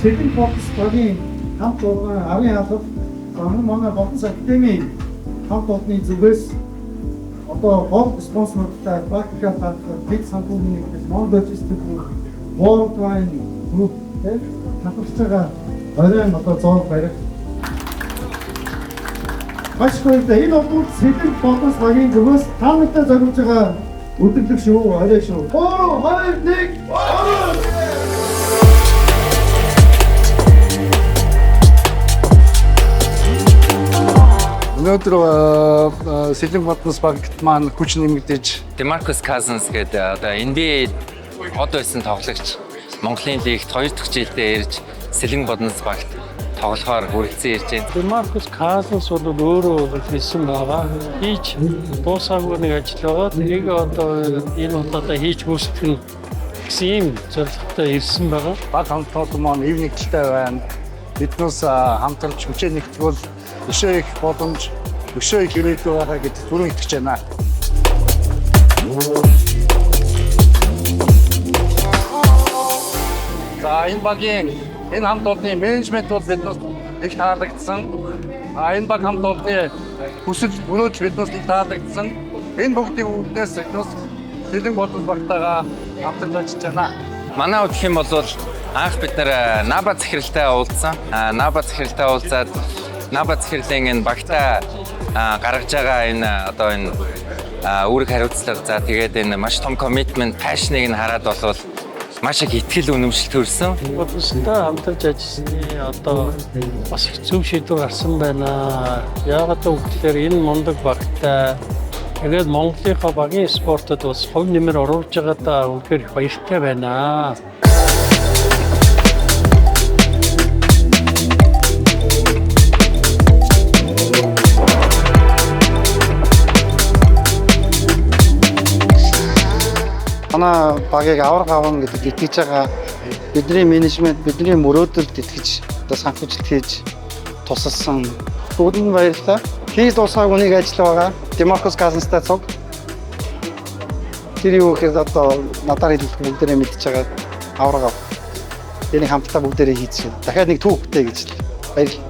Цэвэр фокус багийн хамт олонний авийн албад манай Болон академийн хамт олонний зүгээс одоо гол спонсортай Бакка бид санхүүгийн Монгол логистик Worldwide Group хамтарч байгаа оройн одоо зоог барих. Маш баярлалаа. Энэ бол Цэвэр фокус багийн зүгээс та нартай зориулж байгаа өдөрлөг шүү, орой шүү. 3 2 1 Өнөөдөр Сэлэнг Батнас багт маань хүч нэмэгдэж DeMarcus Cousins гэдэг одоо NBA од байсан тоглогч Монголын лигт 2 дахь жилдээ ирж Сэлэнг Батнас багт тоглохоор хүрэлцэн ирж байна. DeMarcus Cousins бол өөрөө хэлсэн байгаа. Хийж дуусаагүй нэг ажил байгаа. Тэрийг одоо энэ удаа хийж үүсгэх гэсэн зорилготой ирсэн байгаа. баг хамтууд маань ив нэгдэлтэй байна. Биднээс хамтарч хүчээ нэгтгэвэл өшөө их боломж, өшөө их ирээдүй байгаа гэдэгт бүрэн итгэж байна. За энэ багийн энэ хамт олонны менежмент бол биднээс их таалагдсан. Энэ баг хамт олонны хүсэл өнөөдөр биднээс их таалагдсан. Энэ бүгдийн үүднээс биднээс Сэлэнг Батнас багтайгаа хамтарч ажиллаж байна. Манай удах юм бол анх бид нэр Наба захиралтай уулзсан. Наба захиралтай уулзаад Наба захирлын энэ багтаа гаргаж байгаа энэ одоо энэ үүрэг хариуцлага за тэгээд энэ маш том commitment, passion-ыг нь хараад болвол маш их ихтгэл үнэмшил төрсөн. Батнастай хамтарч ажилласны одоо бас их зөв шийдвэр гарсан байна. Яагаад гэвэл энэ мундаг багтай тэгээд Монголынхаа багийн спортод бас хувь нэмэр оруулж байгаадаа үнэхээр их баяртай байна. Манай багийг авраг авна гэдэг итгэж байгаа бидний менежмент, бидний мөрөөдөлд итгэж одоо санхүүжилт хийж тусалсан. Бүгдэнд баярлалаа. Хийж дуусаагүй нэг ажил байгаа. DeMarcus Cousins-тай цуг. Тэр юу гэхээр одоо надаар хэлэх бүгдээрээ мэдчихэж байгаа авраг ав. Энийг хамтдаа бүгдээрээ хийчихээ. Дахиад нэг түүхтэй гэж баярлалаа.